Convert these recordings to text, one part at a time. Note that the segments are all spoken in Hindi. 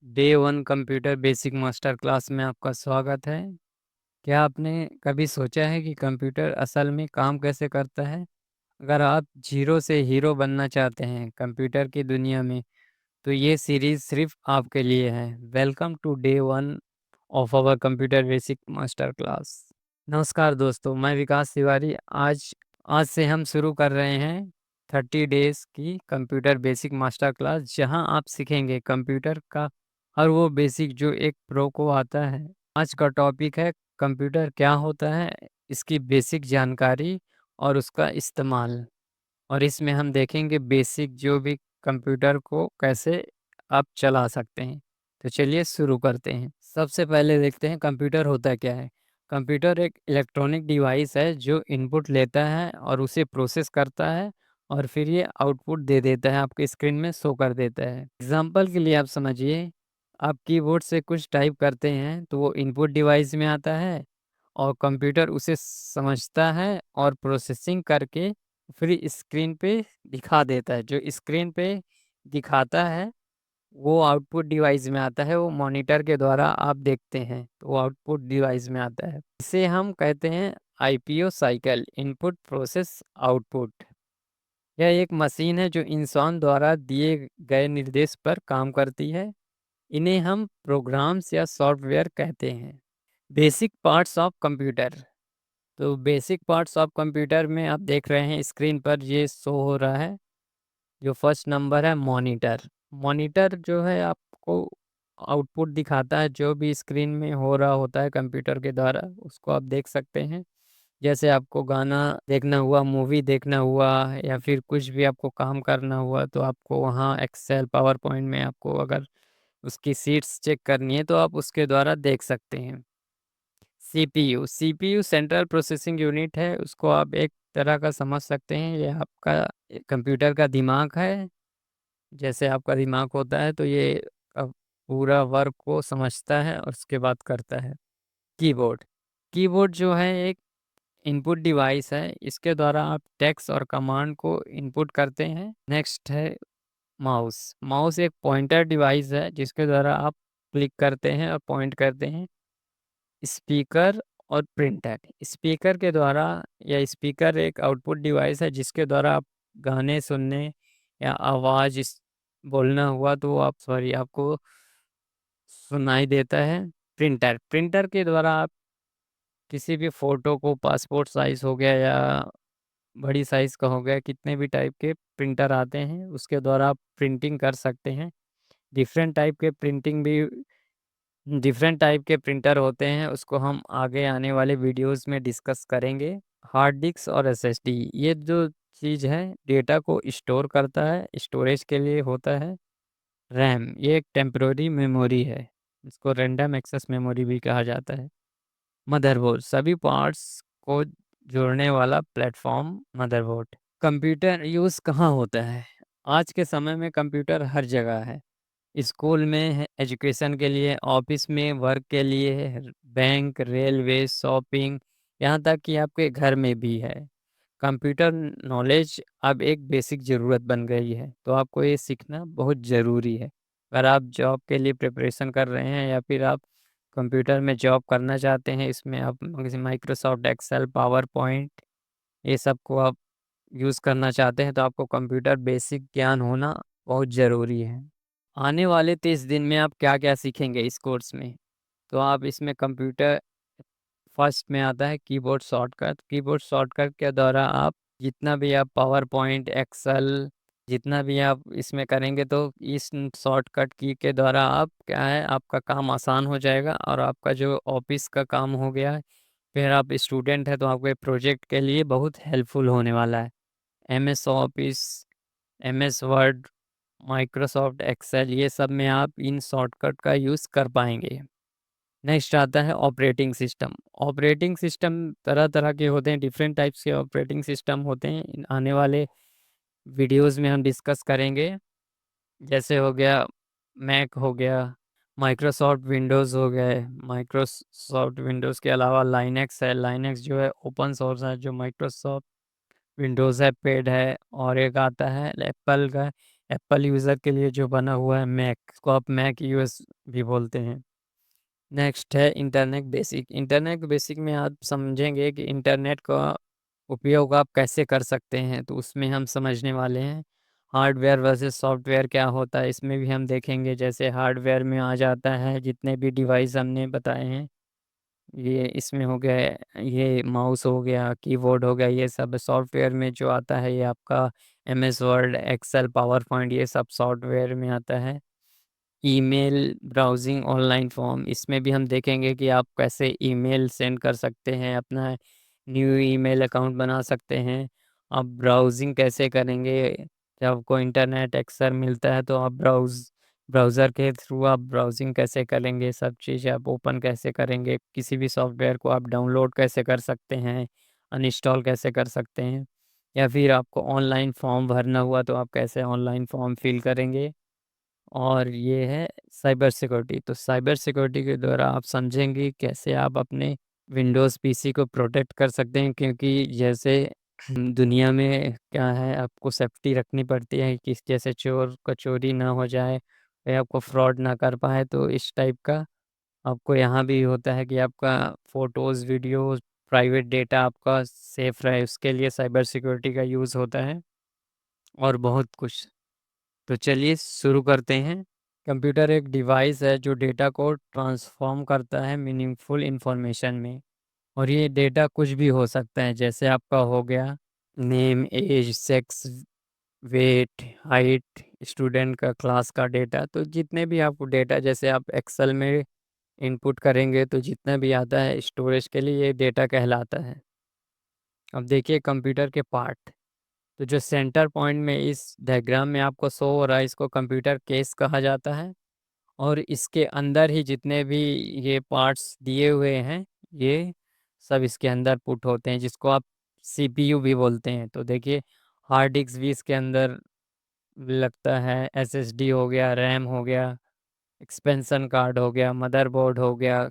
Day one computer basic master class में आपका स्वागत है। क्या आपने कभी सोचा है कि कंप्यूटर असल में काम कैसे करता है? अगर आप जीरो से हीरो बनना चाहते हैं कंप्यूटर की दुनिया में, तो ये सीरीज़ सिर्फ आपके लिए है। Welcome to day one of our computer basic master class. नमस्कार दोस्तों, मैं विकास तिवारी। आज आज से हम शुरू कर रहे हैं 30 डेज़ की कंप्यूटर बेसिक मास्टर क्लास, जहां आप सीखेंगे कंप्यूटर का हर वो बेसिक जो एक प्रो को आता है। आज का टॉपिक है कंप्यूटर क्या होता है, इसकी बेसिक जानकारी और उसका इस्तेमाल। और इसमें हम देखेंगे बेसिक जो भी कंप्यूटर को कैसे आप चला सकते हैं। तो चलिए शुरू करते हैं। सबसे पहले देखते हैं कंप्यूटर होता क्या है। कंप्यूटर एक इलेक्ट्रॉनिक डिवाइस है जो इनपुट लेता है और उसे प्रोसेस करता है, और फिर ये आउटपुट दे देता है, आपके स्क्रीन में शो कर देता है। एग्जाम्पल के लिए आप समझिए, आप कीबोर्ड से कुछ टाइप करते हैं तो वो इनपुट डिवाइस में आता है, और कंप्यूटर उसे समझता है और प्रोसेसिंग करके फिर स्क्रीन पे दिखा देता है। जो स्क्रीन पे दिखाता है वो आउटपुट डिवाइस में आता है, वो मॉनिटर के द्वारा आप देखते हैं तो वो आउटपुट डिवाइस में आता है। इसे हम कहते हैं IPO cycle, input process output. यह एक मशीन है जो इंसान द्वारा दिए गए निर्देश पर काम करती है। इन्हें हम प्रोग्राम्स या सॉफ्टवेयर कहते हैं। Basic parts of computer. तो बेसिक पार्ट्स ऑफ कंप्यूटर में आप देख रहे हैं स्क्रीन पर ये शो हो रहा है। जो फर्स्ट नंबर है मॉनिटर। मॉनिटर जो है आपको आउटपुट दिखाता है, जो भी स्क्रीन में हो रहा होता है कंप्यूटर के द्वारा उसको आप देख सकते हैं। जैसे आपको गाना देखना हुआ, मूवी देखना हुआ, या फिर कुछ भी आपको काम करना हुआ, तो आपको वहाँ एक्सेल पावर पॉइंट में आपको अगर उसकी शीट्स चेक करनी है तो आप उसके द्वारा देख सकते हैं। CPU. CPU central processing unit है, उसको आप एक तरह का समझ सकते हैं, ये आपका कंप्यूटर का दिमाग है। जैसे आपका दिमाग होता है तो ये पूरा वर्क को समझता है और उसके बाद करता है। कीबोर्ड। कीबोर्ड जो है एक इनपुट डिवाइस है, इसके द्वारा आप टेक्स्ट और कमांड को इनपुट करते हैं। नेक्स्ट है माउस। माउस एक पॉइंटर डिवाइस है जिसके द्वारा आप क्लिक करते हैं और पॉइंट करते हैं। स्पीकर और प्रिंटर। स्पीकर के द्वारा, या स्पीकर एक आउटपुट डिवाइस है जिसके द्वारा आप गाने सुनने या आवाज़ बोलना हुआ तो आप सॉरी आपको सुनाई देता है। प्रिंटर। प्रिंटर के द्वारा आप किसी भी फ़ोटो को, पासपोर्ट साइज़ हो गया या बड़ी साइज़ का हो गया, कितने भी टाइप के प्रिंटर आते हैं उसके द्वारा आप प्रिंटिंग कर सकते हैं। डिफरेंट टाइप के प्रिंटिंग भी डिफरेंट टाइप के प्रिंटर होते हैं, उसको हम आगे आने वाले वीडियोस में डिस्कस करेंगे। हार्ड डिस्क और एसएसडी, ये जो चीज़ है डेटा को स्टोर करता है, स्टोरेज के लिए होता है। रैम, ये एक टेम्पररी मेमोरी है, इसको रैंडम एक्सेस मेमोरी भी कहा जाता है। मदरबोर्ड, सभी पार्ट्स को जोड़ने वाला प्लेटफॉर्म मदरबोर्ड। कंप्यूटर यूज़ कहाँ होता है? आज के समय में कंप्यूटर हर जगह है। स्कूल में है, एजुकेशन के लिए, ऑफिस में वर्क के लिए, बैंक, रेलवे, शॉपिंग, यहाँ तक कि आपके घर में भी है। कंप्यूटर नॉलेज अब एक बेसिक ज़रूरत बन गई है, तो आपको ये सीखना बहुत ज़रूरी है। अगर आप जॉब के लिए प्रिपरेशन कर रहे हैं या फिर आप कंप्यूटर में जॉब करना चाहते हैं, इसमें आप जैसे माइक्रोसॉफ्ट एक्सेल, पावर पॉइंट, ये सब को आप यूज़ करना चाहते हैं, तो आपको कंप्यूटर बेसिक ज्ञान होना बहुत ज़रूरी है। आने वाले 30 दिन में आप क्या-क्या सीखेंगे इस कोर्स में? तो आप इसमें कंप्यूटर फर्स्ट में आता है कीबोर्ड शॉर्टकट। कीबोर्ड शॉर्टकट के द्वारा आप जितना भी आप पावर पॉइंट, एक्सेल, जितना भी आप इसमें करेंगे तो इस शॉर्टकट की के द्वारा आप क्या है, आपका काम आसान हो जाएगा, और आपका जो ऑफिस का काम हो गया, फिर आप स्टूडेंट हैं तो आपके प्रोजेक्ट के लिए बहुत हेल्पफुल होने वाला है। MS Office, MS Word, Microsoft Excel, ये सब में आप इन शॉर्टकट का यूज़ कर पाएँगे। नेक्स्ट आता है ऑपरेटिंग सिस्टम। ऑपरेटिंग सिस्टम तरह-तरह के होते हैं, डिफरेंट टाइप्स के ऑपरेटिंग सिस्टम होते हैं। इन आने वाले वीडियोज़ में हम डिस्कस करेंगे। जैसे हो गया मैक हो गया, माइक्रोसॉफ्ट विंडोज़ हो गए। माइक्रोसॉफ्ट विंडोज़ के अलावा लाइनक्स है। लाइनक्स जो है ओपन सोर्स है, जो माइक्रोसॉफ्ट विंडोज़ है, पेड है। और एक आता है एप्पल का एप्पल यूज़र के लिए जो बना हुआ है मैक, इसको आप मैक यूएस भी बोलते हैं। नेक्स्ट है इंटरनेट बेसिक। इंटरनेट बेसिक में आप समझेंगे कि इंटरनेट का उपयोग आप कैसे कर सकते हैं, तो उसमें हम समझने वाले हैं हार्डवेयर वर्सेस सॉफ्टवेयर क्या होता है, इसमें भी हम देखेंगे। जैसे हार्डवेयर में आ जाता है जितने भी डिवाइस हमने बताए हैं, ये इसमें हो गया, ये माउस हो गया, कीबोर्ड हो गया, ये सब। सॉफ्टवेयर में जो आता है ये आपका MS Word, Excel, PowerPoint, ये सब सॉफ्टवेयर में आता है। ईमेल, ब्राउजिंग, ऑनलाइन फॉर्म, इसमें भी हम देखेंगे कि आप कैसे ईमेल सेंड कर सकते हैं, अपना न्यू ईमेल अकाउंट बना सकते हैं। आप ब्राउजिंग कैसे करेंगे, जब आपको इंटरनेट एक्सेस मिलता है तो आप ब्राउज़र के थ्रू आप ब्राउजिंग कैसे करेंगे, सब चीज़ आप ओपन कैसे करेंगे, किसी भी सॉफ्टवेयर को आप डाउनलोड कैसे कर सकते हैं, अनइंस्टॉल कैसे कर सकते हैं, या फिर आपको ऑनलाइन फॉर्म भरना हुआ तो आप कैसे ऑनलाइन फॉर्म फिल करेंगे। और ये है साइबर सिक्योरिटी। तो साइबर सिक्योरिटी के द्वारा आप समझेंगे कैसे आप अपने विंडोज़ पीसी को प्रोटेक्ट कर सकते हैं, क्योंकि जैसे दुनिया में क्या है, आपको सेफ्टी रखनी पड़ती है कि जैसे चोर का चोरी ना हो जाए या आपको फ्रॉड ना कर पाए, तो इस टाइप का आपको यहाँ भी होता है कि आपका फ़ोटोज़, वीडियोज़, प्राइवेट डेटा आपका सेफ़ रहे, उसके लिए साइबर सिक्योरिटी का यूज़ होता है और बहुत कुछ। तो चलिए शुरू करते हैं। कंप्यूटर एक डिवाइस है जो डेटा को ट्रांसफॉर्म करता है मीनिंगफुल इंफॉर्मेशन में। और ये डेटा कुछ भी हो सकता है, जैसे आपका हो गया name, age, sex, weight, height, student का क्लास का डेटा। तो जितने भी आपको डेटा, जैसे आप एक्सेल में इनपुट करेंगे तो जितना भी आता है स्टोरेज के लिए, ये डेटा कहलाता है। अब देखिए कंप्यूटर के पार्ट। तो जो सेंटर पॉइंट में इस डायग्राम में आपको शो हो रहा है, इसको कंप्यूटर केस कहा जाता है। और इसके अंदर ही जितने भी ये पार्ट्स दिए हुए हैं, ये सब इसके अंदर पुट होते हैं, जिसको आप सीपीयू भी बोलते हैं। तो देखिए हार्ड डिस्क भी इसके अंदर लगता है, एसएसडी हो गया, रैम हो गया, एक्सपेंशन कार्ड हो गया, मदरबोर्ड हो गया,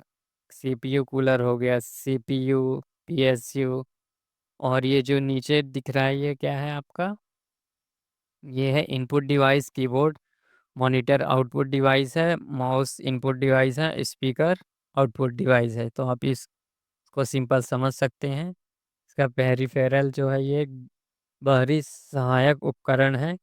सीपीयू कूलर हो गया, सीपीयू, पीएसयू। और ये जो नीचे दिख रहा है ये क्या है आपका, ये है input device, keyboard, monitor output device है, माउस इनपुट डिवाइस है, स्पीकर आउटपुट डिवाइस है। तो आप इसको सिंपल समझ सकते हैं। इसका पेरिफेरल जो है ये बाहरी सहायक उपकरण है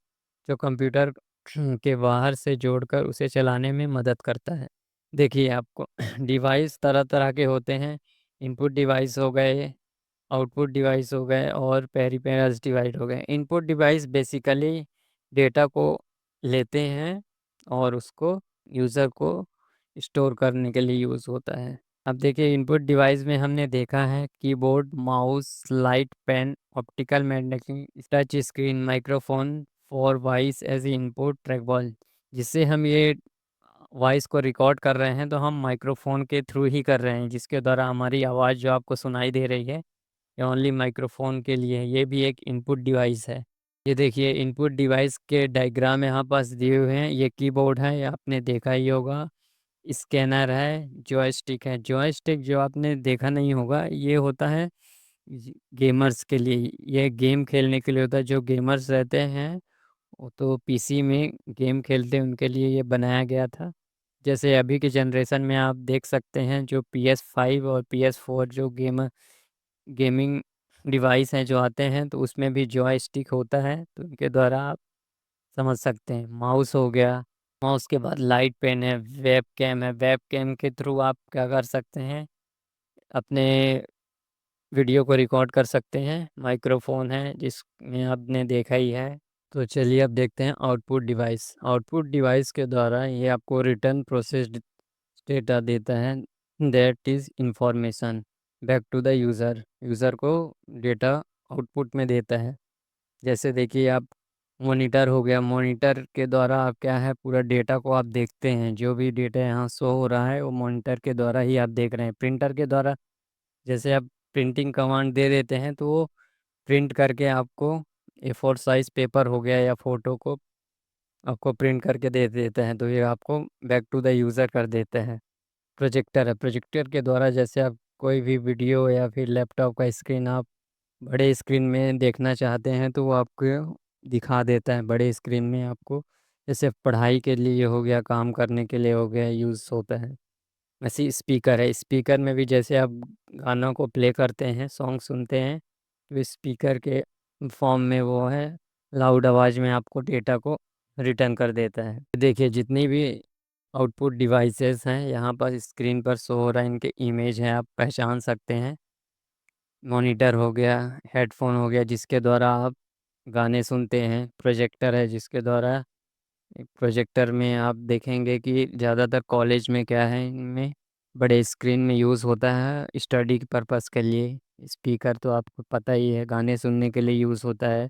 जो कंप्यूटर के बाहर से जोड़कर उसे चलाने में मदद करता है। देखिए आपको डिवाइस तरह तरह के होते हैं। इनपुट डिवाइस हो गए, आउटपुट डिवाइस हो गए और पेरिफेरल्स डिवाइस हो गए। इनपुट डिवाइस बेसिकली डेटा को लेते हैं और उसको यूज़र को स्टोर करने के लिए यूज़ होता है। अब देखिए इनपुट डिवाइस में हमने देखा है keyboard, mouse, light, pen, optical magnetic, touch screen, microphone for voice as input, trackball. जिससे हम ये वॉइस को रिकॉर्ड कर रहे हैं तो हम माइक्रोफोन के थ्रू ही कर रहे हैं, जिसके द्वारा हमारी आवाज़ जो आपको सुनाई दे रही है ये ओनली माइक्रोफोन के लिए है। ये भी एक इनपुट डिवाइस है। ये देखिए इनपुट डिवाइस के डायग्राम यहाँ पास दिए हुए हैं। ये कीबोर्ड है, ये आपने देखा ही होगा। स्कैनर है, जॉयस्टिक है। जॉयस्टिक जो आपने देखा नहीं होगा, ये होता है गेमर्स के लिए, ये गेम खेलने के लिए होता है। जो गेमर्स रहते हैं वो तो पीसी में गेम खेलते हैं, उनके लिए ये बनाया गया था। जैसे अभी के जनरेशन में आप देख सकते हैं जो PS5 और PS4 जो गेमिंग डिवाइस हैं जो आते हैं, तो उसमें भी जॉयस्टिक होता है, तो उनके द्वारा आप समझ सकते हैं। माउस हो गया, माउस के बाद लाइट पेन है, वेब कैम है। वेब कैम के थ्रू आप क्या कर सकते हैं, अपने वीडियो को रिकॉर्ड कर सकते हैं। माइक्रोफोन है जिसमें आपने देखा ही है। तो चलिए अब देखते हैं आउटपुट डिवाइस। आउटपुट डिवाइस के द्वारा ये आपको रिटर्न प्रोसेस्ड डेटा देता है, that is information back to the user. User को डेटा आउटपुट में देता है। जैसे देखिए आप मॉनिटर हो गया, मॉनिटर के द्वारा आप क्या है पूरा डेटा को आप देखते हैं। जो भी डेटा यहाँ शो हो रहा है वो मॉनिटर के द्वारा ही आप देख रहे हैं। प्रिंटर के द्वारा जैसे आप प्रिंटिंग कमांड दे देते हैं तो वो प्रिंट करके आपको A4 साइज़ पेपर हो गया या फ़ोटो को आपको प्रिंट करके दे देते हैं, तो ये आपको बैक टू द यूज़र कर देते हैं। प्रोजेक्टर है, प्रोजेक्टर के द्वारा जैसे आप कोई भी वीडियो या फिर लैपटॉप का स्क्रीन आप बड़े स्क्रीन में देखना चाहते हैं तो वो आपको दिखा देता है बड़े स्क्रीन में आपको। जैसे पढ़ाई के लिए हो गया, काम करने के लिए हो गया, यूज़ होता है। वैसे स्पीकर है, स्पीकर में भी जैसे आप गानों को प्ले करते हैं, सॉन्ग सुनते हैं, तो स्पीकर के फॉर्म में वो है, लाउड आवाज़ में आपको डेटा को रिटर्न कर देता है। देखिए जितनी भी आउटपुट डिवाइसेस हैं यहाँ पर स्क्रीन पर शो हो रहा है, इनके इमेज हैं, आप पहचान सकते हैं। मॉनिटर हो गया, हेडफोन हो गया जिसके द्वारा आप गाने सुनते हैं, प्रोजेक्टर है जिसके द्वारा, प्रोजेक्टर में आप देखेंगे कि ज़्यादातर कॉलेज में क्या है, इनमें बड़े स्क्रीन में यूज़ होता है स्टडी के पर्पस के लिए। स्पीकर तो आपको पता ही है, गाने सुनने के लिए यूज़ होता है।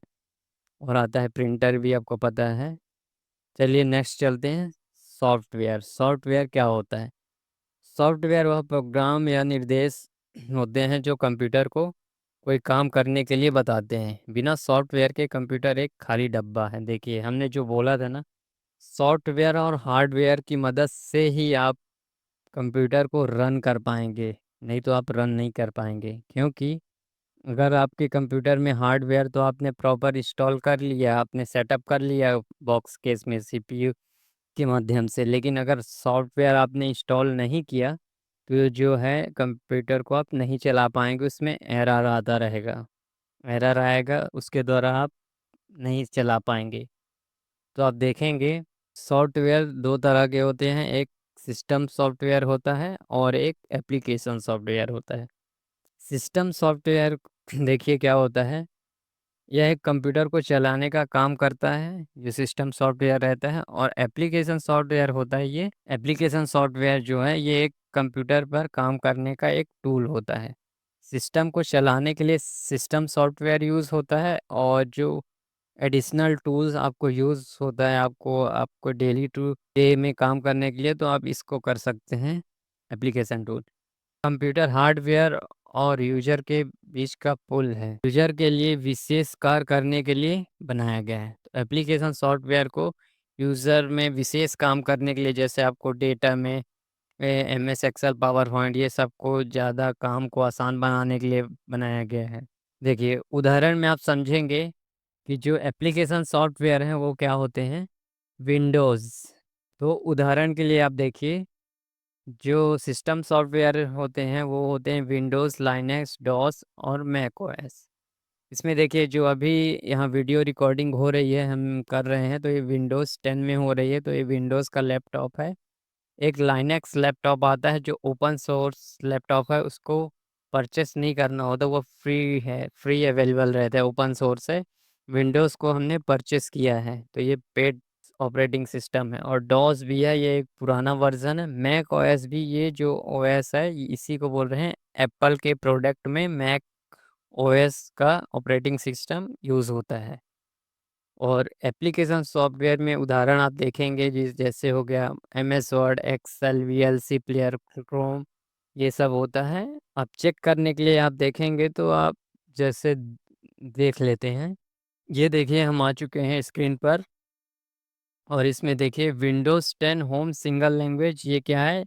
और आता है प्रिंटर भी, आपको पता है। चलिए नेक्स्ट चलते हैं, सॉफ्टवेयर। सॉफ्टवेयर क्या होता है? सॉफ्टवेयर वह प्रोग्राम या निर्देश होते हैं जो कंप्यूटर को कोई काम करने के लिए बताते हैं। बिना सॉफ्टवेयर के कंप्यूटर एक खाली डब्बा है। देखिए हमने जो बोला था ना, सॉफ्टवेयर और हार्डवेयर की मदद से ही आप कंप्यूटर को रन कर पाएंगे, नहीं तो आप रन नहीं कर पाएंगे। क्योंकि अगर आपके कंप्यूटर में हार्डवेयर तो आपने प्रॉपर इंस्टॉल कर लिया, आपने सेटअप कर लिया बॉक्स केस में सीपीयू के माध्यम से, लेकिन अगर सॉफ्टवेयर आपने इंस्टॉल नहीं किया तो जो है कंप्यूटर को आप नहीं चला पाएंगे, उसमें एरर आता रहेगा, एरर आएगा, उसके द्वारा आप नहीं चला पाएंगे। तो आप देखेंगे सॉफ्टवेयर दो तरह के होते हैं, एक सिस्टम सॉफ्टवेयर होता है और एक एप्लीकेशन सॉफ्टवेयर होता है। सिस्टम सॉफ्टवेयर देखिए क्या होता है, यह एक कंप्यूटर को चलाने का काम करता है, जो सिस्टम सॉफ्टवेयर रहता है। और एप्लीकेशन सॉफ्टवेयर होता है, ये एप्लीकेशन सॉफ्टवेयर जो है ये एक कंप्यूटर पर काम करने का एक टूल होता है। सिस्टम को चलाने के लिए सिस्टम सॉफ्टवेयर यूज़ होता है, और जो एडिशनल टूल्स आपको यूज़ होता है, आपको डेली टू डे में काम करने के लिए, तो आप इसको कर सकते हैं एप्लीकेशन टूल। कंप्यूटर हार्डवेयर और यूजर के बीच का पुल है, यूजर के लिए विशेष कार्य करने के लिए बनाया गया है। तो एप्लीकेशन सॉफ्टवेयर को यूज़र में विशेष काम करने के लिए, जैसे आपको डेटा में MS एक्सेल, पावर पॉइंट, ये सब को ज़्यादा काम को आसान बनाने के लिए बनाया गया है। देखिए उदाहरण में आप समझेंगे कि जो एप्लीकेशन सॉफ्टवेयर हैं वो क्या होते हैं, विंडोज़। तो उदाहरण के लिए आप देखिए, जो सिस्टम सॉफ्टवेयर होते हैं वो होते हैं विंडोज़, लाइनक्स, डॉस और मैक ओएस। इसमें देखिए जो अभी यहाँ वीडियो रिकॉर्डिंग हो रही है, हम कर रहे हैं, तो ये विंडोज़ 10 में हो रही है, तो ये विंडोज़ का लैपटॉप है। एक लाइनक्स लैपटॉप आता है जो ओपन सोर्स लैपटॉप है, उसको परचेस नहीं करना होता, वो फ्री है, फ्री अवेलेबल रहता है, ओपन सोर्स है। विंडोज़ को हमने परचेस किया है, तो ये पेड ऑपरेटिंग सिस्टम है। और डॉस भी है, ये एक पुराना वर्जन है। मैक ओएस भी, ये जो ओएस है इसी को बोल रहे हैं, एप्पल के प्रोडक्ट में मैक ओएस का ऑपरेटिंग सिस्टम यूज़ होता है। और एप्लीकेशन सॉफ्टवेयर में उदाहरण आप देखेंगे जैसे हो गया MS Word, Excel, VLC player, Chrome, ये सब होता है। आप चेक करने के लिए आप देखेंगे तो आप जैसे देख लेते हैं, ये देखिए हम आ चुके हैं स्क्रीन पर, और इसमें देखिए विंडोज़ 10 होम सिंगल लैंग्वेज, ये क्या है,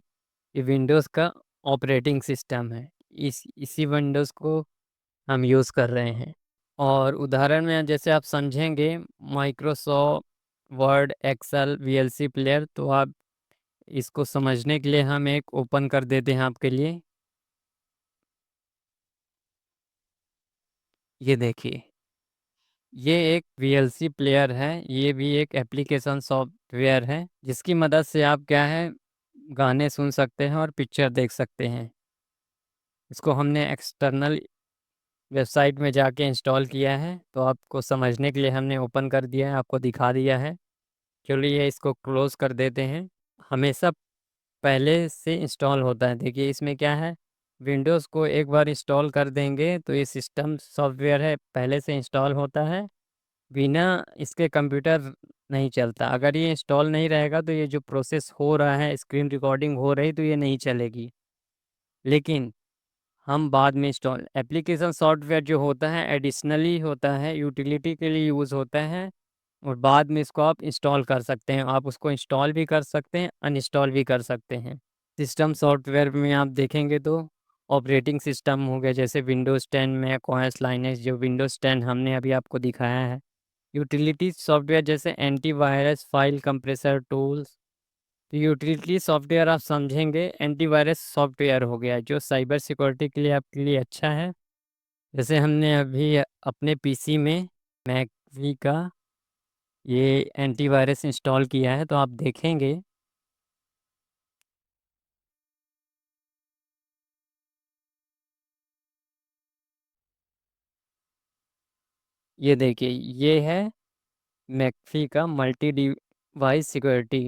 ये विंडोज़ का ऑपरेटिंग सिस्टम है। इसी विंडोज़ को हम यूज़ कर रहे हैं। और उदाहरण में जैसे आप समझेंगे Microsoft Word, Excel, VLC player, तो आप इसको समझने के लिए हम एक ओपन कर देते हैं आपके लिए। ये देखिए, ये एक VLC प्लेयर है, ये भी एक एप्लीकेशन सॉफ्टवेयर है जिसकी मदद से आप क्या है, गाने सुन सकते हैं और पिक्चर देख सकते हैं। इसको हमने एक्सटर्नल वेबसाइट में जाके इंस्टॉल किया है, तो आपको समझने के लिए हमने ओपन कर दिया है, आपको दिखा दिया है। चलिए इसको क्लोज कर देते हैं। हमेशा पहले से इंस्टॉल होता है, देखिए इसमें क्या है, विंडोज़ को एक बार इंस्टॉल कर देंगे तो ये सिस्टम सॉफ्टवेयर है, पहले से इंस्टॉल होता है, बिना इसके कंप्यूटर नहीं चलता। अगर ये इंस्टॉल नहीं रहेगा तो ये जो प्रोसेस हो रहा है, स्क्रीन रिकॉर्डिंग हो रही, तो ये नहीं चलेगी। लेकिन हम बाद में इंस्टॉल, एप्लीकेशन सॉफ्टवेयर जो होता है एडिशनली होता है, यूटिलिटी के लिए यूज़ होता है, और बाद में इसको आप इंस्टॉल कर सकते हैं। आप उसको इंस्टॉल भी कर सकते हैं, अनइंस्टॉल भी कर सकते हैं। सिस्टम सॉफ्टवेयर में आप देखेंगे तो ऑपरेटिंग सिस्टम हो गया, जैसे विंडोज़ 10, मैक ओएस, लाइनक्स, जो विंडोज़ 10 हमने अभी आपको दिखाया है, यूटिलिटी सॉफ्टवेयर जैसे एंटीवायरस, फाइल कंप्रेसर टूल्स। तो यूटिलिटी सॉफ्टवेयर आप समझेंगे, एंटीवायरस सॉफ्टवेयर हो गया जो साइबर सिक्योरिटी के लिए आपके लिए अच्छा है। जैसे हमने अभी अपने पीसी में मैकवी का ये एंटीवायरस इंस्टॉल किया है, तो आप देखेंगे ये देखिए, ये है मैकफी का मल्टी डिवाइस सिक्योरिटी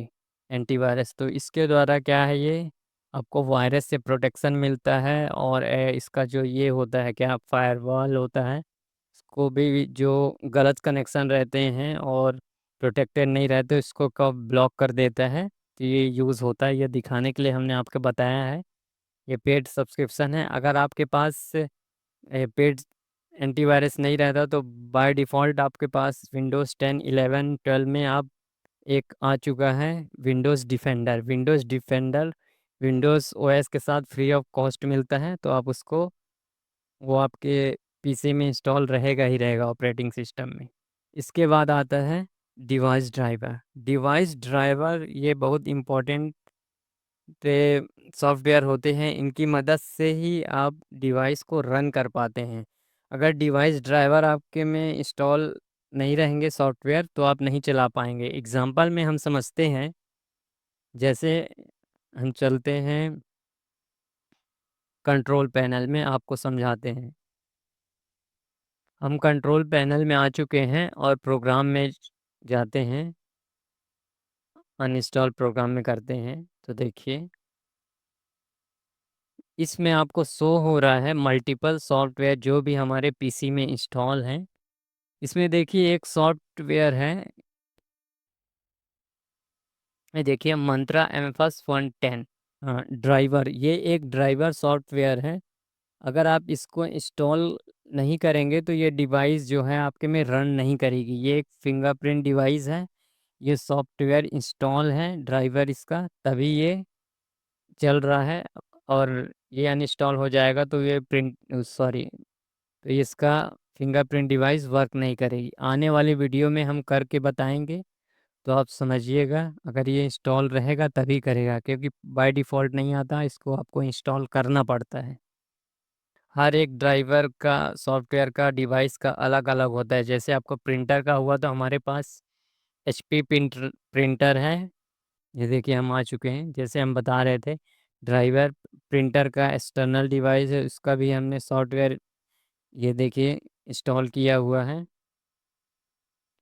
एंटीवायरस। तो इसके द्वारा क्या है, ये आपको वायरस से प्रोटेक्शन मिलता है। और इसका जो ये होता है क्या, फायरवॉल होता है, इसको भी जो गलत कनेक्शन रहते हैं और प्रोटेक्टेड नहीं रहते इसको कब ब्लॉक कर देता है। तो ये यूज़ होता है, ये दिखाने के लिए हमने आपको बताया है। ये पेड सब्सक्रिप्शन है। अगर आपके पास पेड एंटीवायरस नहीं रहता तो बाय डिफ़ॉल्ट आपके पास विंडोज़ 10, 11, 12 में आप एक आ चुका है विंडोज़ डिफेंडर। विंडोज़ ओएस के साथ फ्री ऑफ कॉस्ट मिलता है, तो आप उसको, वो आपके पीसी में इंस्टॉल रहेगा ही रहेगा ऑपरेटिंग सिस्टम में। इसके बाद आता है डिवाइस ड्राइवर ये बहुत इम्पोर्टेंट सॉफ्टवेयर होते हैं। इनकी मदद से ही आप डिवाइस को रन कर पाते हैं। अगर डिवाइस ड्राइवर आपके में इंस्टॉल नहीं रहेंगे सॉफ्टवेयर, तो आप नहीं चला पाएंगे। एग्जांपल में हम समझते हैं, जैसे हम चलते हैं कंट्रोल पैनल में, आपको समझाते हैं। हम कंट्रोल पैनल में आ चुके हैं और प्रोग्राम में जाते हैं, अनइंस्टॉल प्रोग्राम में करते हैं। तो देखिए, इसमें आपको शो हो रहा है मल्टीपल सॉफ्टवेयर जो भी हमारे पीसी में इंस्टॉल हैं। इसमें देखिए एक सॉफ्टवेयर है, ये देखिए मंत्रा एमफस 110 ड्राइवर। ये एक ड्राइवर सॉफ्टवेयर है। अगर आप इसको इंस्टॉल नहीं करेंगे तो ये डिवाइस जो है आपके में रन नहीं करेगी। ये एक फिंगरप्रिंट डिवाइस है, ये सॉफ्टवेयर इंस्टॉल है ड्राइवर इसका, तभी ये चल रहा है। और ये अनइंस्टॉल हो जाएगा तो ये प्रिंट सॉरी तो इसका फिंगरप्रिंट डिवाइस वर्क नहीं करेगी। आने वाली वीडियो में हम करके बताएंगे, तो आप समझिएगा। अगर ये इंस्टॉल रहेगा तभी करेगा, क्योंकि बाय डिफ़ॉल्ट नहीं आता, इसको आपको इंस्टॉल करना पड़ता है। हर एक ड्राइवर का, सॉफ्टवेयर का, डिवाइस का अलग अलग होता है। जैसे आपको प्रिंटर का हुआ तो हमारे पास एचपी प्रिंटर है। ये देखिए हम आ चुके हैं, जैसे हम बता रहे थे ड्राइवर प्रिंटर का एक्सटर्नल डिवाइस है, उसका भी हमने सॉफ्टवेयर ये देखिए इंस्टॉल किया हुआ है,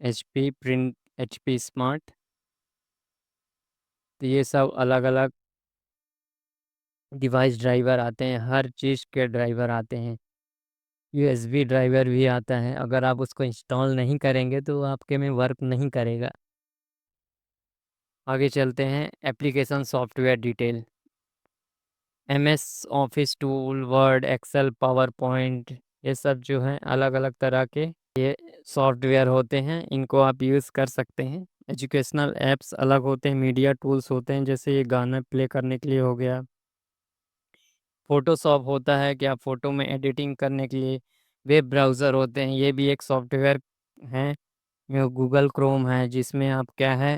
एच पी स्मार्ट। तो ये सब अलग अलग डिवाइस ड्राइवर आते हैं, हर चीज़ के ड्राइवर आते हैं। यूएसबी ड्राइवर भी आता है, अगर आप उसको इंस्टॉल नहीं करेंगे तो आपके में वर्क नहीं करेगा। आगे चलते हैं, application software detail. MS Office tool, Word, Excel, PowerPoint, ये सब जो हैं अलग अलग तरह के ये सॉफ्टवेयर होते हैं, इनको आप यूज़ कर सकते हैं। एजुकेशनल ऐप्स अलग होते हैं, मीडिया टूल्स होते हैं, जैसे ये गाना प्ले करने के लिए हो गया। फ़ोटोशॉप होता है कि आप फ़ोटो में एडिटिंग करने के लिए। वेब ब्राउज़र होते हैं, ये भी एक सॉफ्टवेयर हैं। ये गूगल क्रोम है, जिसमें आप क्या है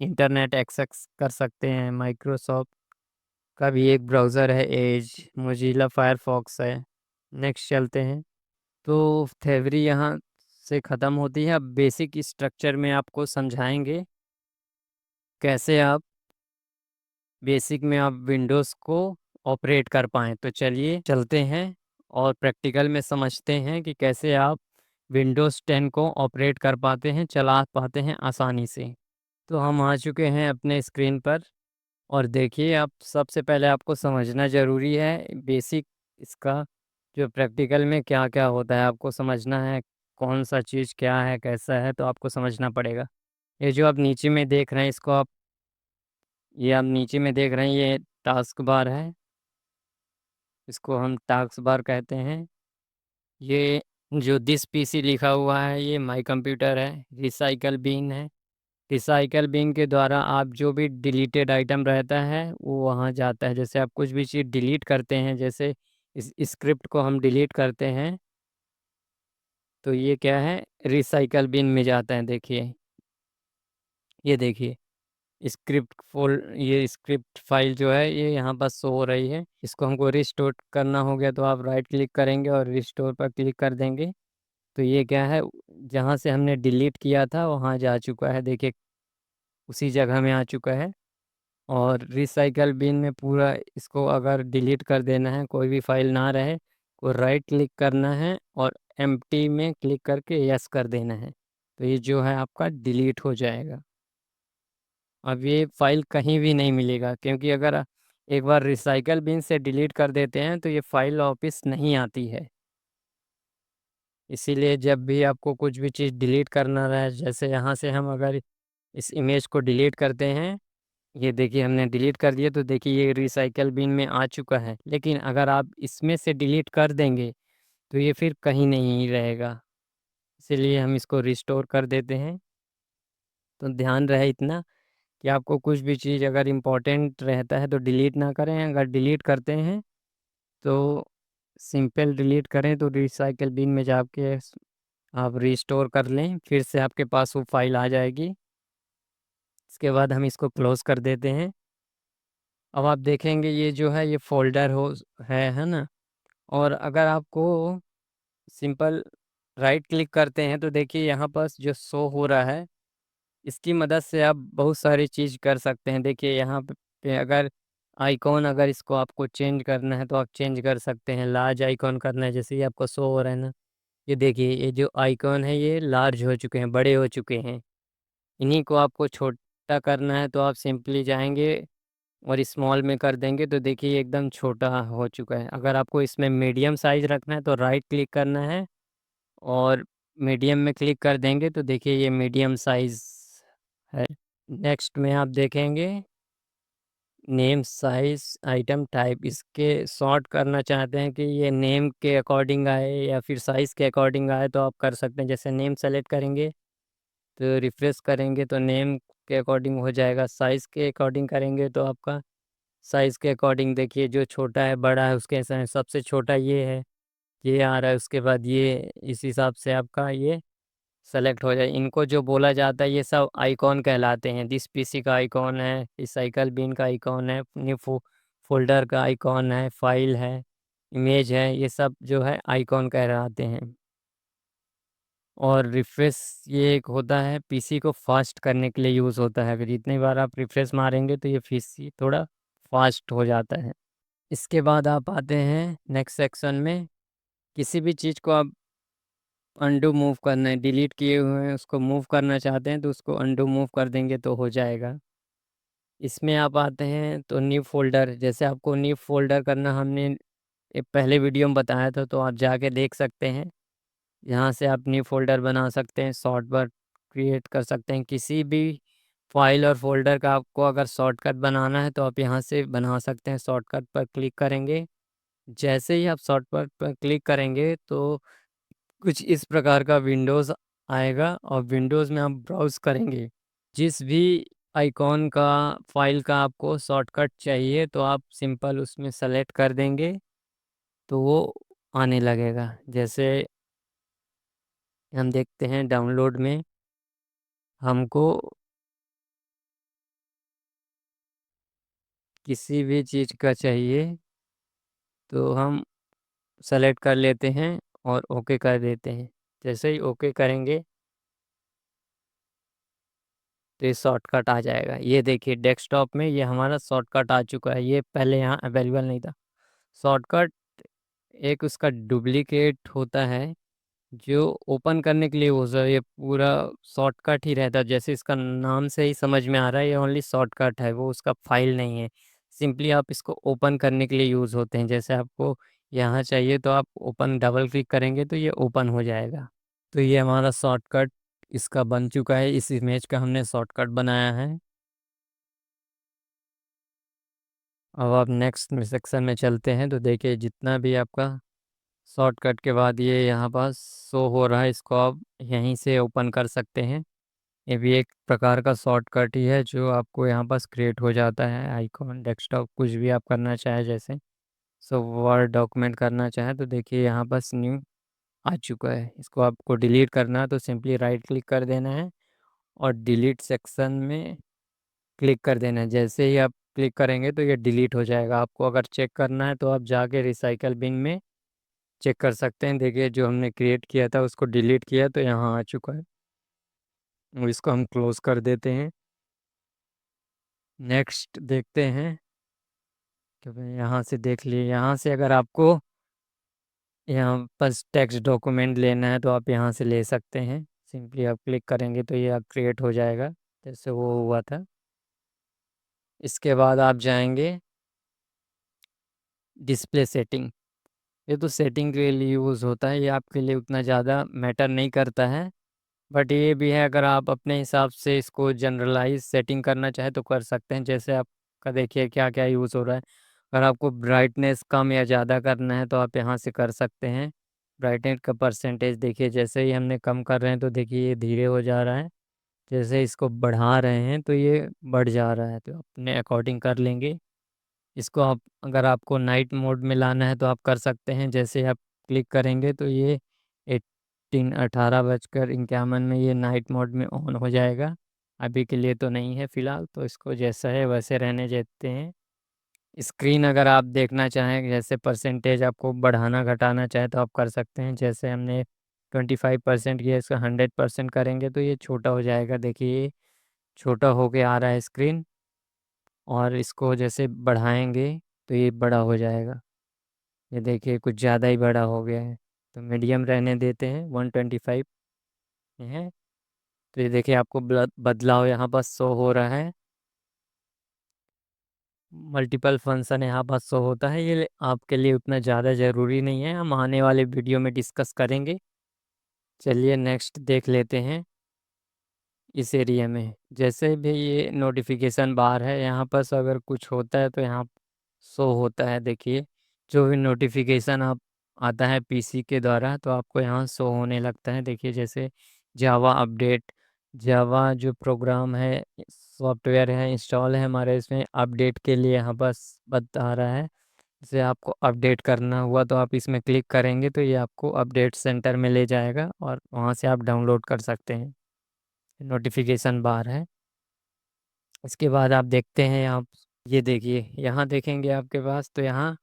इंटरनेट एक्सेस कर सकते हैं। माइक्रोसॉफ्ट का भी एक ब्राउज़र है एज, मोजिला फायरफॉक्स है। नेक्स्ट चलते हैं। तो थ्योरी यहाँ से ख़त्म होती है। अब बेसिक स्ट्रक्चर में आपको समझाएंगे कैसे आप बेसिक में आप विंडोज़ को ऑपरेट कर पाएँ। तो चलिए चलते हैं और प्रैक्टिकल में समझते हैं कि कैसे आप विंडोज़ 10 को ऑपरेट कर पाते हैं, चला पाते हैं आसानी से। तो हम आ चुके हैं अपने स्क्रीन पर, और देखिए, आप सबसे पहले आपको समझना ज़रूरी है बेसिक इसका, जो प्रैक्टिकल में क्या-क्या होता है आपको समझना है, कौन-सा चीज़ क्या है, कैसा है, तो आपको समझना पड़ेगा। ये जो आप नीचे में देख रहे हैं, इसको आप ये आप नीचे में देख रहे हैं, ये टास्क बार है, इसको हम टास्क बार कहते हैं। ये जो दिस पीसी लिखा हुआ है, ये माई कंप्यूटर है। रिसाइकल बिन है, रिसाइकल बिन के द्वारा आप जो भी डिलीटेड आइटम रहता है वो वहाँ जाता है। जैसे आप कुछ भी चीज़ डिलीट करते हैं, जैसे इस स्क्रिप्ट को हम डिलीट करते हैं, तो ये क्या है, रिसाइकल बिन में जाता है। देखिए, ये देखिए ये स्क्रिप्ट फाइल जो है ये यहाँ पर शो हो रही है। इसको हमको रिस्टोर करना हो गया तो आप राइट क्लिक करेंगे और रिस्टोर पर क्लिक कर देंगे। तो ये क्या है, जहाँ से हमने डिलीट किया था वहाँ जा चुका है। देखिए, उसी जगह में आ चुका है। और रिसाइकल बिन में पूरा इसको अगर डिलीट कर देना है, कोई भी फाइल ना रहे, को राइट क्लिक करना है और एम्प्टी में क्लिक करके यस कर देना है। तो ये जो है आपका डिलीट हो जाएगा। अब ये फाइल कहीं भी नहीं मिलेगा, क्योंकि अगर एक बार रिसाइकल बिन से डिलीट कर देते हैं तो ये फाइल वापस नहीं आती है। इसीलिए जब भी आपको कुछ भी चीज़ डिलीट करना रहे, जैसे यहाँ से हम अगर इस इमेज को डिलीट करते हैं, ये देखिए हमने डिलीट कर दिया, तो देखिए ये रिसाइकल बिन में आ चुका है। लेकिन अगर आप इसमें से डिलीट कर देंगे तो ये फिर कहीं नहीं रहेगा। इसीलिए हम इसको रिस्टोर कर देते हैं। तो ध्यान रहे इतना कि आपको कुछ भी चीज़ अगर इम्पोर्टेंट रहता है तो डिलीट ना करें। अगर डिलीट करते हैं तो सिंपल डिलीट करें, तो रिसाइकल बिन में जाके आप रिस्टोर कर लें, फिर से आपके पास वो फाइल आ जाएगी। इसके बाद हम इसको क्लोज़ कर देते हैं। अब आप देखेंगे ये जो है ये फ़ोल्डर है ना? और अगर आपको सिंपल राइट क्लिक करते हैं तो देखिए यहाँ पास जो शो हो रहा है, इसकी मदद से आप बहुत सारी चीज़ कर सकते हैं। देखिए यहाँ पे अगर आइकॉन, अगर इसको आपको चेंज करना है तो आप चेंज कर सकते हैं। लार्ज आइकॉन करना है, जैसे ये आपको शो हो रहा है ना, ये देखिए ये जो आइकॉन है ये लार्ज हो चुके हैं, बड़े हो चुके हैं। इन्हीं को आपको छोटा करना है तो आप सिंपली जाएँगे और स्मॉल में कर देंगे तो देखिए ये एकदम छोटा हो चुका है। अगर आपको इसमें मीडियम साइज़ रखना है तो राइट क्लिक करना है और मीडियम में क्लिक कर देंगे तो देखिए ये मीडियम साइज़ है। नेक्स्ट में आप देखेंगे नेम, साइज़, आइटम टाइप, इसके सॉर्ट करना चाहते हैं कि ये नेम के अकॉर्डिंग आए या फिर साइज़ के अकॉर्डिंग आए तो आप कर सकते हैं। जैसे नेम सेलेक्ट करेंगे तो रिफ्रेश करेंगे तो नेम के अकॉर्डिंग हो जाएगा। साइज़ के अकॉर्डिंग करेंगे तो आपका साइज़ के अकॉर्डिंग, देखिए जो छोटा है बड़ा है उसके हिसाब से, सबसे छोटा ये है, ये आ रहा है, उसके बाद ये, इस हिसाब से आपका ये सेलेक्ट हो जाए। इनको जो बोला जाता है ये सब आइकॉन कहलाते हैं। दिस पीसी का आइकॉन है, रिसाइकल बिन का आइकॉन है, न्यू फ़ोल्डर का आइकॉन है, फाइल है, इमेज है, ये सब जो है आइकॉन कहलाते हैं। और रिफ्रेश ये एक होता है, पीसी को फास्ट करने के लिए यूज़ होता है। अगर जितनी बार आप रिफ्रेश मारेंगे तो ये पीसी थोड़ा फास्ट हो जाता है। इसके बाद आप आते हैं नेक्स्ट सेक्शन में। किसी भी चीज़ को आप अंडू मूव करना है, डिलीट किए हुए हैं उसको मूव करना चाहते हैं तो उसको अंडू मूव कर देंगे तो हो जाएगा। इसमें आप आते हैं तो न्यू फ़ोल्डर, जैसे आपको न्यू फ़ोल्डर करना हमने एक पहले वीडियो में बताया था तो आप जाके देख सकते हैं। यहाँ से आप न्यू फ़ोल्डर बना सकते हैं, शॉर्टकट क्रिएट कर सकते हैं। किसी भी फाइल और फ़ोल्डर का आपको अगर शॉर्टकट बनाना है तो आप यहाँ से बना सकते हैं। शॉर्टकट पर क्लिक करेंगे, जैसे ही आप शॉर्टकट पर क्लिक करेंगे तो कुछ इस प्रकार का विंडोज़ आएगा और विंडोज़ में आप ब्राउज़ करेंगे। जिस भी आइकॉन का, फ़ाइल का आपको शॉर्टकट चाहिए तो आप सिंपल उसमें सेलेक्ट कर देंगे तो वो आने लगेगा। जैसे हम देखते हैं डाउनलोड में हमको किसी भी चीज़ का चाहिए तो हम सेलेक्ट कर लेते हैं और ओके कर देते हैं। जैसे ही ओके करेंगे तो ये शॉर्टकट आ जाएगा। ये देखिए डेस्कटॉप में ये हमारा शॉर्टकट आ चुका है, ये पहले यहाँ अवेलेबल नहीं था। शॉर्टकट एक उसका डुप्लीकेट होता है जो ओपन करने के लिए ये पूरा शॉर्टकट ही रहता है। जैसे इसका नाम से ही समझ में आ रहा है ये ओनली शॉर्टकट है, वो उसका फाइल नहीं है। सिंपली आप इसको ओपन करने के लिए यूज़ होते हैं। जैसे आपको यहाँ चाहिए तो आप ओपन डबल क्लिक करेंगे तो ये ओपन हो जाएगा। तो ये हमारा शॉर्टकट इसका बन चुका है, इस इमेज का हमने शॉर्टकट बनाया है। अब आप नेक्स्ट में सेक्शन में चलते हैं तो देखिए जितना भी आपका शॉर्टकट के बाद ये यहाँ पास शो हो रहा है, इसको आप यहीं से ओपन कर सकते हैं। ये भी एक प्रकार का शॉर्टकट ही है जो आपको यहाँ पास क्रिएट हो जाता है। आइकॉन, डेस्कटॉप, कुछ भी आप करना चाहें, जैसे वर्ड डॉक्यूमेंट करना चाहें तो देखिए यहाँ पास न्यू आ चुका है। इसको आपको डिलीट करना है तो सिंपली राइट क्लिक कर देना है और डिलीट सेक्शन में क्लिक कर देना है। जैसे ही आप क्लिक करेंगे तो ये डिलीट हो जाएगा। आपको अगर चेक करना है तो आप जाके रिसाइकल बिन में चेक कर सकते हैं। देखिए जो हमने क्रिएट किया था उसको डिलीट किया तो यहाँ आ चुका है। और इसको हम क्लोज कर देते हैं। नेक्स्ट देखते हैं कि भाई यहाँ से देख लिए। यहाँ से अगर आपको यहाँ बस टेक्स्ट डॉक्यूमेंट लेना है तो आप यहाँ से ले सकते हैं। सिंपली आप क्लिक करेंगे तो ये आप क्रिएट हो जाएगा जैसे वो हुआ था। इसके बाद आप जाएंगे डिस्प्ले सेटिंग। ये तो सेटिंग के लिए यूज़ होता है, ये आपके लिए उतना ज़्यादा मैटर नहीं करता है। बट ये भी है, अगर आप अपने हिसाब से इसको जनरलाइज सेटिंग करना चाहें तो कर सकते हैं। जैसे आपका देखिए क्या क्या यूज़ हो रहा है। अगर आपको ब्राइटनेस कम या ज़्यादा करना है तो आप यहाँ से कर सकते हैं। ब्राइटनेस का परसेंटेज देखिए, जैसे ही हमने कम कर रहे हैं तो देखिए ये धीरे हो जा रहा है। जैसे इसको बढ़ा रहे हैं तो ये बढ़ जा रहा है, तो अपने अकॉर्डिंग कर लेंगे। इसको आप अगर आपको नाइट मोड में लाना है तो आप कर सकते हैं। जैसे आप क्लिक करेंगे तो ये 18:51 में ये नाइट मोड में ऑन हो जाएगा। अभी के लिए तो नहीं है फ़िलहाल, तो इसको जैसा है वैसे रहने देते हैं। स्क्रीन अगर आप देखना चाहें, जैसे परसेंटेज आपको बढ़ाना घटाना चाहें तो आप कर सकते हैं। जैसे हमने 25% किया, इसका 100% करेंगे तो ये छोटा हो जाएगा। देखिए ये छोटा होके आ रहा है स्क्रीन, और इसको जैसे बढ़ाएंगे तो ये बड़ा हो जाएगा। ये देखिए कुछ ज़्यादा ही बड़ा हो गया है, तो मीडियम रहने देते हैं। 125 में है। तो ये देखिए आपको बदलाव यहाँ पर शो हो रहा है। मल्टीपल फंक्शन यहाँ पर शो होता है। ये आपके लिए उतना ज़्यादा ज़रूरी नहीं है, हम आने वाले वीडियो में डिस्कस करेंगे। चलिए नेक्स्ट देख लेते हैं। इस एरिया में जैसे भी ये नोटिफिकेशन बार है, यहाँ पर अगर कुछ होता है तो यहाँ शो होता है। देखिए जो भी नोटिफिकेशन आप आता है पीसी के द्वारा तो आपको यहाँ शो होने लगता है। देखिए जैसे जावा अपडेट, जावा जो प्रोग्राम है सॉफ्टवेयर है इंस्टॉल है हमारे, इसमें अपडेट के लिए यहाँ बस बता रहा है। जैसे आपको अपडेट करना हुआ तो आप इसमें क्लिक करेंगे तो ये आपको अपडेट सेंटर में ले जाएगा और वहाँ से आप डाउनलोड कर सकते हैं। नोटिफिकेशन बार है। इसके बाद आप देखते हैं आप, ये देखिए यहाँ देखेंगे आपके पास तो यहाँ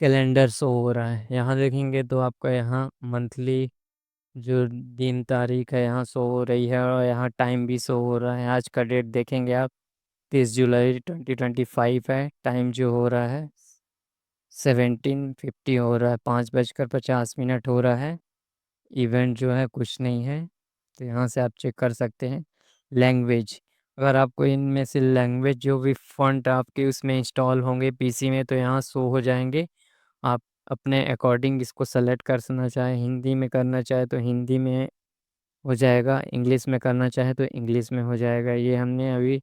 कैलेंडर शो हो रहा है। यहाँ देखेंगे तो आपका यहाँ मंथली जो दिन तारीख है यहाँ शो हो रही है, और यहाँ टाइम भी शो हो रहा है। आज का डेट देखेंगे आप 30 जुलाई 2025 है। टाइम जो हो रहा है 17:50 हो रहा है, 5:50 हो रहा है। इवेंट जो है कुछ नहीं है, तो यहाँ से आप चेक कर सकते हैं। लैंग्वेज, अगर आपको इनमें से लैंग्वेज जो भी फ़ॉन्ट आपके उसमें इंस्टॉल होंगे पीसी में तो यहाँ शो हो जाएंगे। आप अपने अकॉर्डिंग इसको सेलेक्ट करना चाहें, हिंदी में करना चाहे तो हिंदी में हो जाएगा, इंग्लिश में करना चाहे तो इंग्लिश में हो जाएगा। ये हमने अभी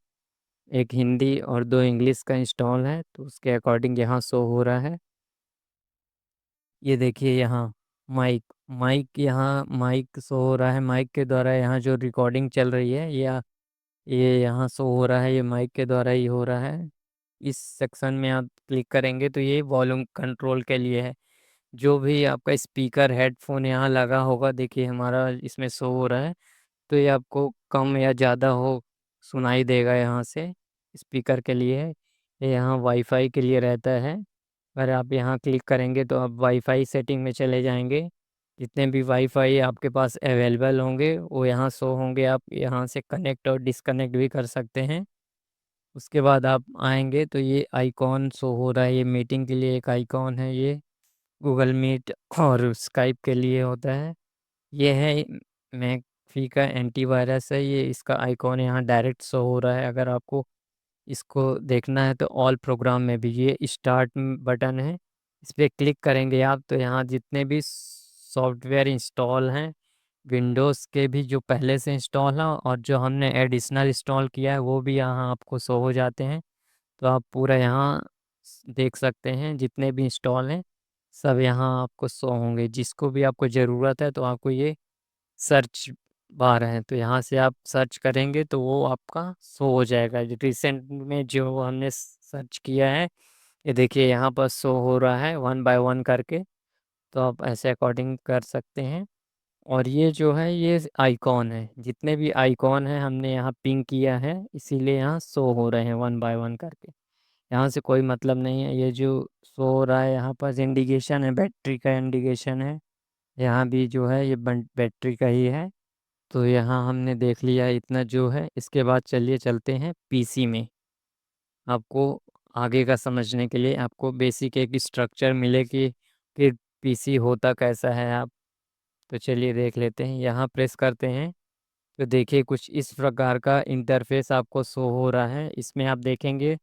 एक हिंदी और 2 इंग्लिश का इंस्टॉल है तो उसके अकॉर्डिंग यहाँ शो हो रहा है। ये देखिए यहाँ माइक, माइक यहाँ माइक शो हो रहा है। माइक के द्वारा यहाँ जो रिकॉर्डिंग चल रही है ये यहाँ शो हो रहा है, ये माइक के द्वारा ही हो रहा है। इस सेक्शन में आप क्लिक करेंगे तो ये वॉल्यूम कंट्रोल के लिए है। जो भी आपका स्पीकर हेडफोन यहाँ लगा होगा, देखिए हमारा इसमें शो हो रहा है, तो ये आपको कम या ज़्यादा हो सुनाई देगा। यहाँ से स्पीकर के लिए है, ये यहाँ वाईफाई के लिए रहता है। अगर आप यहाँ क्लिक करेंगे तो आप वाईफाई सेटिंग में चले जाएंगे। जितने भी वाईफाई आपके पास अवेलेबल होंगे वो यहाँ शो होंगे। आप यहाँ से कनेक्ट और डिसकनेक्ट भी कर सकते हैं। उसके बाद आप आएंगे तो ये आइकॉन शो हो रहा है, ये मीटिंग के लिए एक आइकॉन है। ये गूगल मीट और स्काइप के लिए होता है। ये है मैकफी का एंटीवायरस है, ये इसका आइकॉन यहाँ डायरेक्ट शो हो रहा है। अगर आपको इसको देखना है तो ऑल प्रोग्राम में भी ये स्टार्ट बटन है, इस पर क्लिक करेंगे आप तो यहाँ जितने भी सॉफ्टवेयर इंस्टॉल हैं विंडोज़ के भी जो पहले से इंस्टॉल हैं और जो हमने एडिशनल इंस्टॉल किया है वो भी यहाँ आपको शो हो जाते हैं। तो आप पूरा यहाँ देख सकते हैं जितने भी इंस्टॉल हैं सब यहाँ आपको शो होंगे। जिसको भी आपको ज़रूरत है तो आपको ये सर्च बार है, तो यहाँ से आप सर्च करेंगे तो वो आपका शो हो जाएगा। रिसेंट में जो हमने सर्च किया है ये देखिए यहाँ पर शो हो रहा है 1 बाय 1 करके। तो आप ऐसे अकॉर्डिंग कर सकते हैं। और ये जो है ये आइकॉन है, जितने भी आइकॉन हैं हमने यहाँ पिंग किया है, इसीलिए यहाँ शो हो रहे हैं वन बाय वन करके। यहाँ से कोई मतलब नहीं है, ये जो शो हो रहा है यहाँ पर इंडिकेशन है, बैटरी का इंडिकेशन है। यहाँ भी जो है ये बैटरी का ही है। तो यहाँ हमने देख लिया इतना जो है। इसके बाद चलिए चलते हैं पीसी में। आपको आगे का समझने के लिए आपको बेसिक एक स्ट्रक्चर मिले कि पीसी होता कैसा है। आप तो चलिए देख लेते हैं, यहाँ प्रेस करते हैं तो देखिए कुछ इस प्रकार का इंटरफेस आपको शो हो रहा है। इसमें आप देखेंगे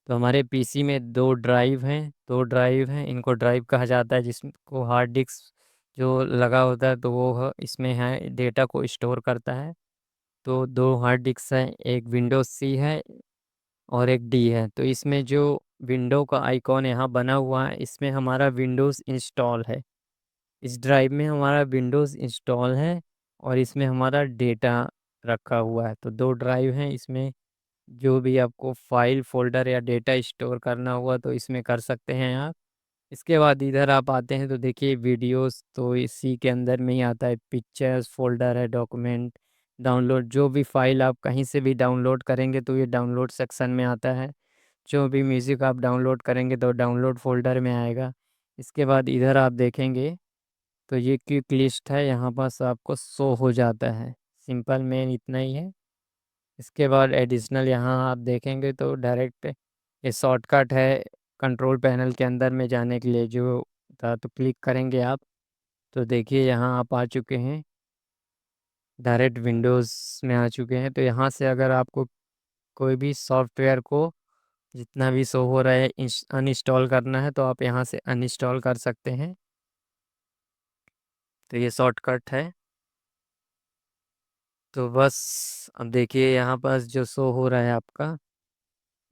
तो हमारे पीसी में दो ड्राइव हैं, इनको ड्राइव कहा जाता है, जिसको हार्ड डिस्क जो लगा होता है तो वो इसमें है, डेटा को स्टोर करता है। तो दो हार्ड डिस्क हैं, एक विंडोज सी है और एक डी है। तो इसमें जो विंडो का आइकॉन यहाँ बना हुआ है, इसमें हमारा विंडोज़ इंस्टॉल है। इस ड्राइव में हमारा विंडोज़ इंस्टॉल है और इसमें हमारा डेटा रखा हुआ है। तो दो ड्राइव हैं, इसमें जो भी आपको फाइल फोल्डर या डेटा स्टोर करना हुआ तो इसमें कर सकते हैं आप। इसके बाद इधर आप आते हैं तो देखिए वीडियोस, तो इसी के अंदर में ही आता है। पिक्चर्स फोल्डर है, डॉक्यूमेंट, डाउनलोड, जो भी फाइल आप कहीं से भी डाउनलोड करेंगे तो ये डाउनलोड सेक्शन में आता है। जो भी म्यूज़िक आप डाउनलोड करेंगे तो डाउनलोड फ़ोल्डर में आएगा। इसके बाद इधर आप देखेंगे तो ये क्विक लिस्ट है, यहाँ पास आपको शो हो जाता है। सिंपल मेन इतना ही है। इसके बाद एडिशनल यहाँ आप देखेंगे तो डायरेक्ट ये शॉर्टकट है कंट्रोल पैनल के अंदर में जाने के लिए जो था, तो क्लिक करेंगे आप तो देखिए यहाँ आप आ चुके हैं, डायरेक्ट विंडोज़ में आ चुके हैं। तो यहाँ से अगर आपको कोई भी सॉफ्टवेयर को जितना भी शो हो रहा है अनइंस्टॉल करना है तो आप यहाँ से अनइंस्टॉल कर सकते हैं। तो ये शॉर्टकट है। तो बस अब देखिए यहाँ पास जो शो हो रहा है आपका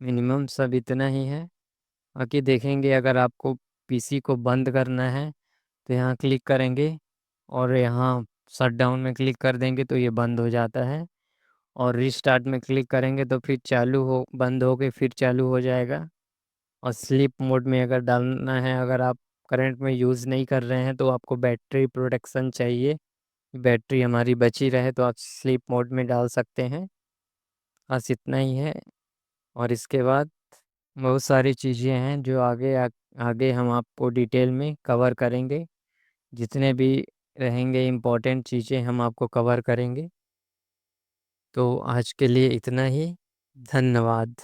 मिनिमम सब इतना ही है। बाकी देखेंगे अगर आपको पीसी को बंद करना है तो यहाँ क्लिक करेंगे और यहाँ शट डाउन में क्लिक कर देंगे तो ये बंद हो जाता है। और रीस्टार्ट में क्लिक करेंगे तो फिर चालू हो बंद हो के फिर चालू हो जाएगा। और स्लीप मोड में अगर डालना है, अगर आप करंट में यूज़ नहीं कर रहे हैं तो आपको बैटरी प्रोटेक्शन चाहिए, बैटरी हमारी बची रहे, तो आप स्लीप मोड में डाल सकते हैं। बस इतना ही है। और इसके बाद बहुत सारी चीज़ें हैं जो आगे हम आपको डिटेल में कवर करेंगे। जितने भी रहेंगे इम्पोर्टेंट चीज़ें हम आपको कवर करेंगे। तो आज के लिए इतना ही। धन्यवाद।